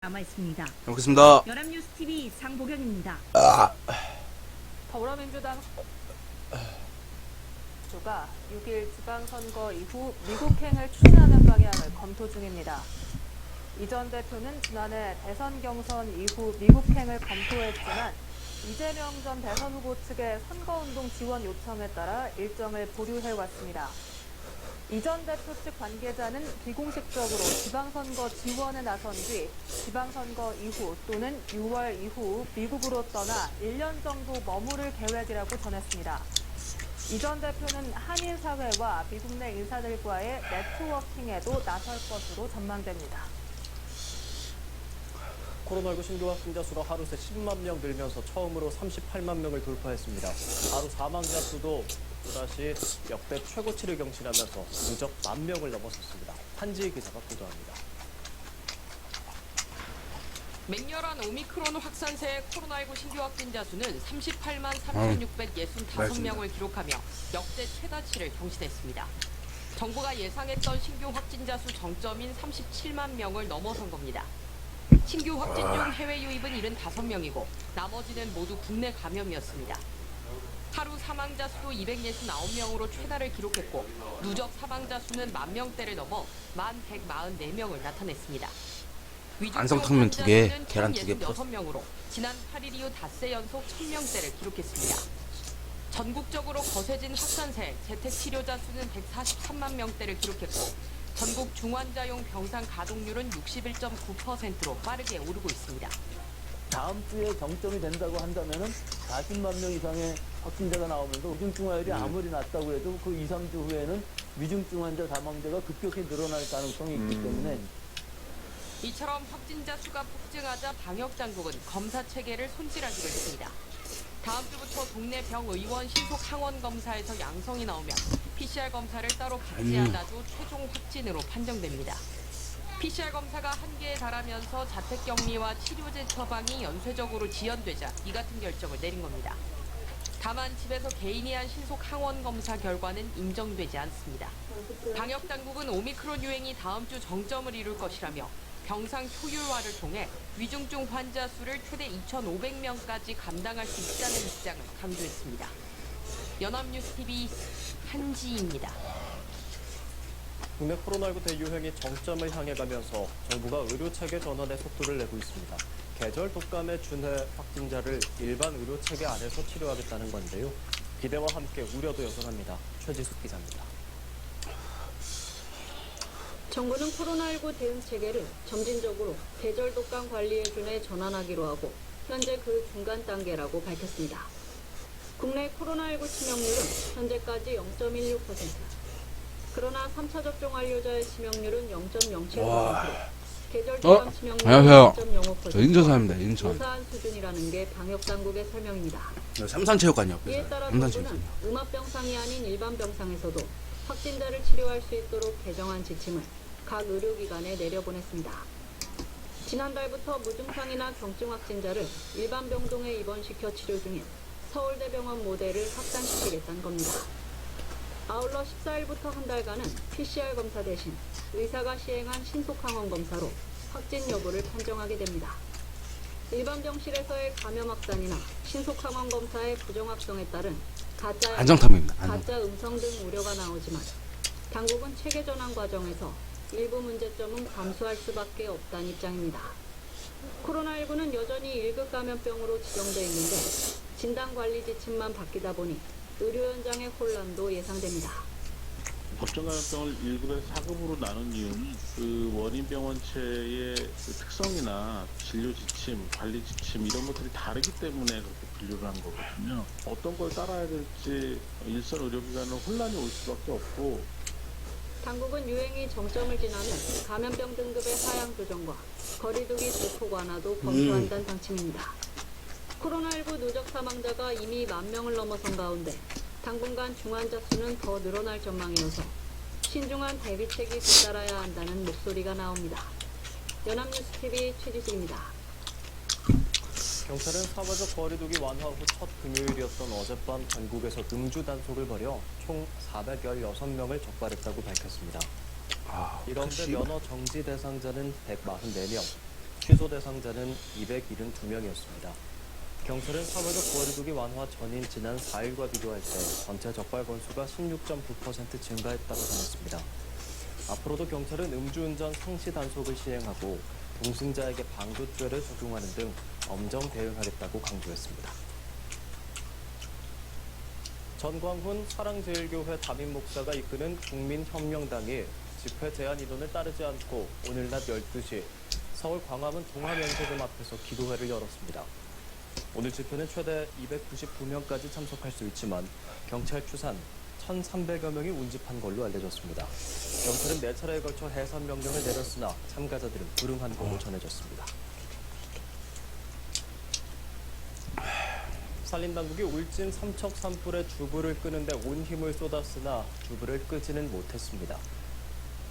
남아 있습니다. 잘 먹겠습니다. 연합뉴스 TV 상보경입니다. 더불어민주당 주가 6일 지방선거 이후 미국행을 추진하는 방향을 검토 중입니다. 이 전 대표는 지난해 대선 경선 이후 미국행을 검토했지만 이재명 전 대선 후보 측의 선거운동 지원 요청에 따라 일정을 보류해왔습니다. 이 전 대표 측 관계자는 비공식적으로 지방선거 지원에 나선 뒤 지방선거 이후 또는 6월 이후 미국으로 떠나 1년 정도 머무를 계획이라고 전했습니다. 이 전 대표는 한인사회와 미국 내 인사들과의 네트워킹에도 나설 것으로 전망됩니다. 코로나19 신규 확진자 수가 하루 새 10만 명 늘면서 처음으로 38만 명을 돌파했습니다. 하루 사망자 수도 또다시 역대 최고치를 경신하면서 누적 10,000명을 넘어섰습니다. 한지희 기자가 보도합니다. 맹렬한 오미크론 확산세의 코로나19 신규 확진자 수는 38만 3,665명을 기록하며 역대 최다치를 경신했습니다. 정부가 예상했던 신규 확진자 수 정점인 37만 명을 넘어선 겁니다. 신규 확진 중 해외 유입은 75명이고 나머지는 모두 국내 감염이었습니다. 하루 사망자 수도 269명으로 최다를 기록했고 누적 사망자 수는 10,000명대를 넘어 1,144명을 나타냈습니다. 안성탕면 2개, 계란 2개 플러스 6명으로 지난 8일 이후 닷새 연속 1,000명대를 기록했습니다. 전국적으로 거세진 확산세 재택치료자 수는 143만 명대를 기록했고 전국 중환자용 병상 가동률은 61.9%로 빠르게 오르고 있습니다. 다음 주에 정점이 된다고 한다면은 40만 명 이상의 확진자가 나오면서 위중증화율이 아무리 낮다고 해도 그 2, 3주 후에는 위중증 환자 사망자가 급격히 늘어날 가능성이 있기 때문에 이처럼 확진자 수가 폭증하자 방역당국은 검사 체계를 손질하기로 했습니다. 다음 주부터 동네 병의원 신속 항원 검사에서 양성이 나오면 PCR 검사를 따로 받지 않아도 최종 확진으로 판정됩니다. PCR 검사가 한계에 달하면서 자택격리와 치료제 처방이 연쇄적으로 지연되자 이 같은 결정을 내린 겁니다. 다만 집에서 개인이 한 신속 항원 검사 결과는 인정되지 않습니다. 방역당국은 오미크론 유행이 다음 주 정점을 이룰 것이라며 병상 효율화를 통해 위중증 환자 수를 최대 2,500명까지 감당할 수 있다는 입장을 강조했습니다. 연합뉴스TV 한지희입니다. 국내 코로나19 대유행이 정점을 향해 가면서 정부가 의료체계 전환의 속도를 내고 있습니다. 계절 독감의 준해 확진자를 일반 의료체계 안에서 치료하겠다는 건데요. 기대와 함께 우려도 여전합니다. 최지숙 기자입니다. 정부는 코로나19 대응 체계를 점진적으로 계절 독감 관리에 준해 전환하기로 하고 현재 그 중간 단계라고 밝혔습니다. 국내 코로나19 치명률은 현재까지 0.16%, 그러나 3차 접종 완료자의 치명률은 0.07%, 계절 독감 치명률은 안녕하세요. 0.05%, 저 인천 사람입니다. 인천. 유사한 수준이라는 게 방역당국의 설명입니다. 삼산체육관이요. 이에 따라 삼산체육관. 정부는 음압병상이 아닌 일반 병상에서도 확진자를 치료할 수 있도록 개정한 지침을 각 의료기관에 내려보냈습니다. 지난달부터 무증상이나 경증 확진자를 일반 병동에 입원시켜 치료 중인 서울대병원 모델을 확산시키겠다는 겁니다. 아울러 14일부터 한 달간은 PCR 검사 대신 의사가 시행한 신속항원 검사로 확진 여부를 판정하게 됩니다. 일반 병실에서의 감염 확산이나 신속항원 검사의 부정 확성에 따른 가짜 안정탐입니다. 가짜 음성 등 우려가 나오지만 당국은 체계 전환 과정에서 일부 문제점은 감수할 수밖에 없다는 입장입니다. 코로나19는 여전히 1급 감염병으로 지정돼 있는데 진단관리 지침만 바뀌다 보니 의료 현장의 혼란도 예상됩니다. 법정 감염병을 1급에서 4급으로 나눈 이유는 그 원인 병원체의 그 특성이나 진료 지침, 관리 지침 이런 것들이 다르기 때문에 그렇게 분류를 한 거거든요. 어떤 걸 따라야 될지 일선 의료기관은 혼란이 올 수밖에 없고 당국은 유행이 정점을 지나면 감염병 등급의 하향 조정과 거리두기 대폭 완화도 검토한다는 방침입니다. 코로나19 누적 사망자가 이미 10,000명을 넘어선 가운데 당분간 중환자 수는 더 늘어날 전망이어서 신중한 대비책이 뒤따라야 한다는 목소리가 나옵니다. 연합뉴스TV 최지수입니다. 경찰은 사회적 거리두기 완화 후 첫 금요일이었던 어젯밤 전국에서 음주 단속을 벌여 총 416명을 적발했다고 밝혔습니다. 이런데 면허 정지 대상자는 144명, 취소 대상자는 272명이었습니다. 경찰은 3월과 거리두기 완화 전인 지난 4일과 비교할 때 전체 적발 건수가 16.9% 증가했다고 전했습니다. 앞으로도 경찰은 음주운전 상시 단속을 시행하고 동승자에게 방조죄를 적용하는 등 엄정 대응하겠다고 강조했습니다. 전광훈 사랑제일교회 담임 목사가 이끄는 국민혁명당이 집회 제한 인원을 따르지 않고 오늘 낮 12시 서울 광화문 동아면세점 앞에서 기도회를 열었습니다. 오늘 집회는 최대 299명까지 참석할 수 있지만 경찰 추산 1,300여 명이 운집한 걸로 알려졌습니다. 경찰은 4차례에 걸쳐 해산 명령을 내렸으나 참가자들은 불응한 걸로 전해졌습니다. 산림당국이 울진 삼척 산불의 주불을 끄는데 온 힘을 쏟았으나 주불을 끄지는 못했습니다.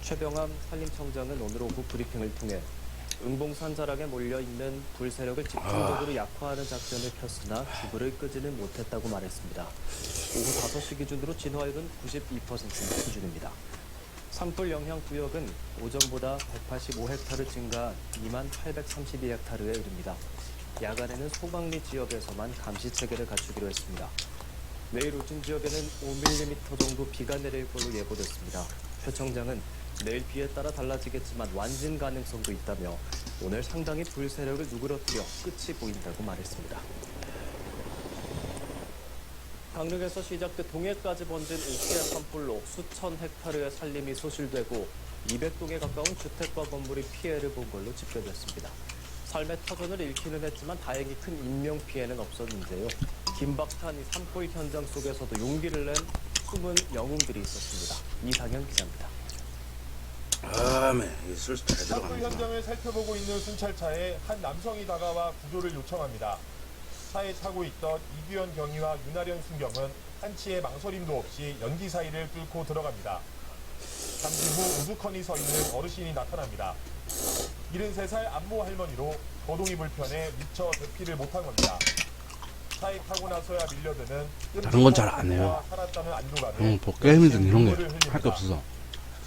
최병암 산림청장은 오늘 오후 브리핑을 통해 응봉산 자락에 몰려있는 불 세력을 집중적으로 약화하는 작전을 폈으나 주불을 끄지는 못했다고 말했습니다. 오후 5시 기준으로 진화율은 92% 수준입니다. 산불 영향 구역은 오전보다 185헥타르 증가한 2832헥타르에 이릅니다. 야간에는 소강리 지역에서만 감시 체계를 갖추기로 했습니다. 내일 오전 지역에는 5mm 정도 비가 내릴 걸로 예보됐습니다. 최 청장은 내일 비에 따라 달라지겠지만 완진 가능성도 있다며 오늘 상당히 불 세력을 누그러뜨려 끝이 보인다고 말했습니다. 강릉에서 시작돼 동해까지 번진 옥새 산불로 수천 헥타르의 산림이 소실되고 200동에 가까운 주택과 건물이 피해를 본 걸로 집계됐습니다. 삶의 터전을 잃기는 했지만 다행히 큰 인명 피해는 없었는데요. 긴박한 이 산불 현장 속에서도 용기를 낸 숨은 영웅들이 있었습니다. 이상현 기자입니다. 술수 잘 산불 들어갑니다. 현장을 살펴보고 있는 순찰차에 한 남성이 다가와 구조를 요청합니다. 차에 타고 있던 이규현 경위와 윤아련 순경은 한치의 망설임도 없이 연기 사이를 뚫고 들어갑니다. 잠시 후 우두커니 서 있는 어르신이 나타납니다. 73살 안모 할머니로 거동이 불편해 미처 대피를 못한 겁니다. 차에 타고 나서야 밀려드는 다른 건 잘 안 해요. 살았다는 안도감에 게임 등 이런 게 할 게 없어서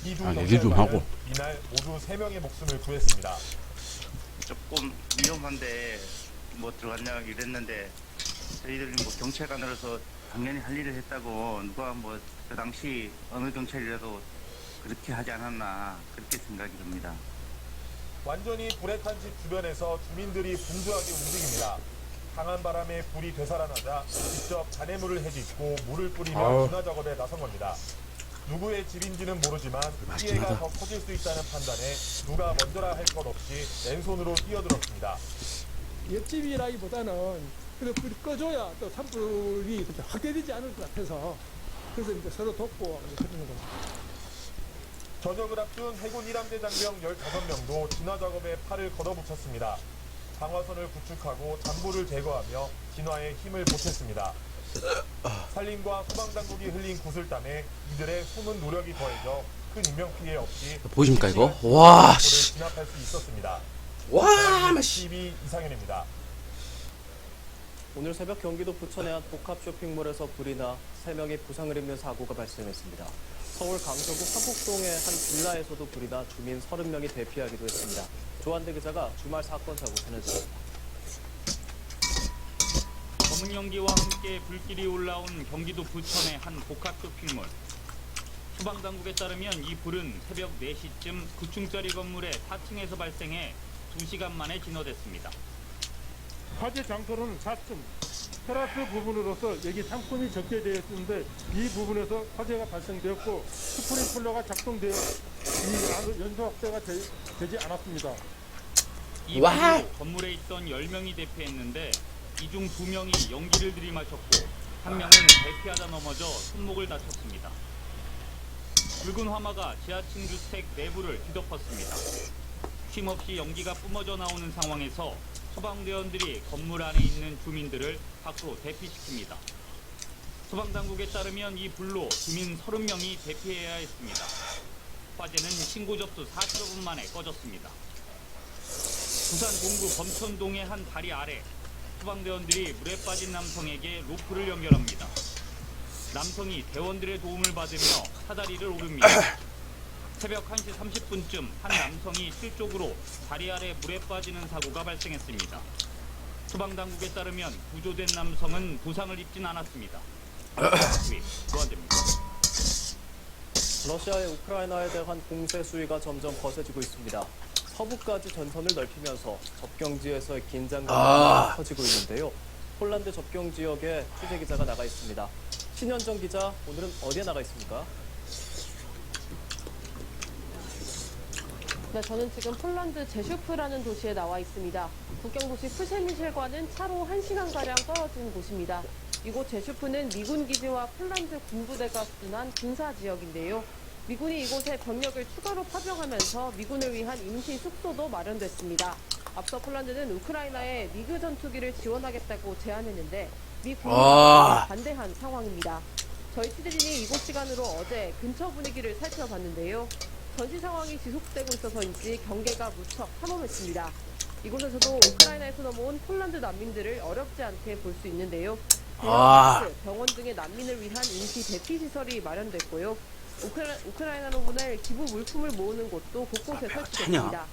얘기 좀 하고. 이날 모두 3명의 목숨을 구했습니다. 조금 위험한데 뭐 들어갔냐 이랬는데 저희들이 뭐 경찰관으로서 당연히 할 일을 했다고 누가 뭐 그 당시 어느 경찰이라도 그렇게 하지 않았나 그렇게 생각이 듭니다. 완전히 불에 탄 집 주변에서 주민들이 분주하게 움직입니다. 강한 바람에 불이 되살아나자 직접 잔해물을 헤집고 물을 뿌리며 진화 작업에 나선 겁니다. 누구의 집인지는 모르지만 피해가 더 커질 수 있다는 판단에 누가 먼저라 할 것 없이 맨손으로 뛰어들었습니다. 옆집이라기보다는 그래도 불이 꺼줘야 또 산불이 확대되지 않을 것 같아서 그래서 이제 서로 돕고 그러는 겁니다. 저녁을 앞둔 해군 1함대 장병 15명도 진화 작업에 팔을 걷어붙였습니다. 방화선을 구축하고 잔불을 제거하며 진화에 힘을 보탰습니다. 산림과 소방당국이 흘린 구슬땀에 이들의 숨은 노력이 더해져 큰 인명피해 없이 보이십니까 이거? 와, 불을 씨. 진압할 수 있었습니다. 와, 씨. TV 이상현입니다. 오늘 새벽 경기도 부천의 한 복합 쇼핑몰에서 불이 나 3명이 부상을 입는 사고가 발생했습니다. 서울 강서구 화곡동의 한 빌라에서도 불이 나 주민 30명이 대피하기도 했습니다. 조한대 기자가 주말 사건 사고 전해드립니다. 검은 연기와 함께 불길이 올라온 경기도 부천의 한 복합 쇼핑몰. 소방당국에 따르면 이 불은 새벽 4시쯤 9층짜리 건물의 4층에서 발생해 2시간 만에 진화됐습니다. 화재 장소는 4층 테라스 부분으로서 여기 상품이 적게 되어 있는데 이 부분에서 화재가 발생되었고 스프링클러가 작동되어 이 연소 확대가 되지 않았습니다. 이 불로 건물에 있던 10명이 대피했는데 이 중 2명이 연기를 들이마셨고 1명은 대피하다 넘어져 손목을 다쳤습니다. 붉은 화마가 지하층 주택 내부를 뒤덮었습니다. 쉼없이 연기가 뿜어져 나오는 상황에서 소방대원들이 건물 안에 있는 주민들을 밖으로 대피시킵니다. 소방당국에 따르면 이 불로 주민 30명이 대피해야 했습니다. 화재는 신고 접수 45분 만에 꺼졌습니다. 부산 동구 범천동의 한 다리 아래 소방대원들이 물에 빠진 남성에게 로프를 연결합니다. 남성이 대원들의 도움을 받으며 사다리를 오릅니다. 새벽 1시 30분쯤 한 남성이 실족으로 다리 아래 물에 빠지는 사고가 발생했습니다. 소방당국에 따르면 구조된 남성은 부상을 입진 않았습니다. 로한대입니다. 러시아의 우크라이나에 대한 공세 수위가 점점 거세지고 있습니다. 서부까지 전선을 넓히면서 접경지에서의 긴장감이 커지고 있는데요. 폴란드 접경 지역에 취재 기자가 나가 있습니다. 신현정 기자, 오늘은 어디에 나가 있습니까? 네, 저는 지금 폴란드 제슈프라는 도시에 나와 있습니다. 국경 도시 프셰미실과는 차로 1시간가량 떨어진 곳입니다. 이곳 제슈프는 미군 기지와 폴란드 군부대가 수둔한 군사 지역인데요. 미군이 이곳에 병력을 추가로 파병하면서 미군을 위한 임시 숙소도 마련됐습니다. 앞서 폴란드는 우크라이나에 미그 전투기를 지원하겠다고 제안했는데 미 국민이 반대한 상황입니다. 저희 취재진이 이곳 시간으로 어제 근처 분위기를 살펴봤는데요. 전시 상황이 지속되고 있어서인지 경계가 무척 삼엄했습니다. 이곳에서도 우크라이나에서 넘어온 폴란드 난민들을 어렵지 않게 볼 수 있는데요. 병원 등의 난민을 위한 임시 대피 시설이 마련됐고요. 우크라이나로 보낼 기부 물품을 모으는 곳도 곳곳에 설치됐습니다.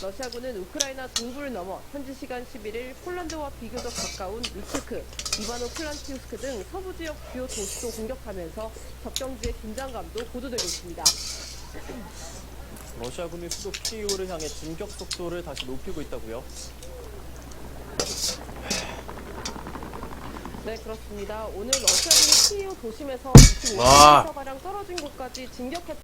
러시아군은 우크라이나 동부를 넘어 현지 시간 11일 폴란드와 비교적 가까운 루츠크, 이바노 플란티우스크 등 서부 지역 주요 도시도 공격하면서 접경지의 긴장감도 고조되고 있습니다. 러시아군이 수도 키이우를 향해 진격 속도를 다시 높이고 있다고요? 네, 그렇습니다. 오늘 러시아군이 키이우 도심에서 25km가량 떨어진 곳까지 진격했다.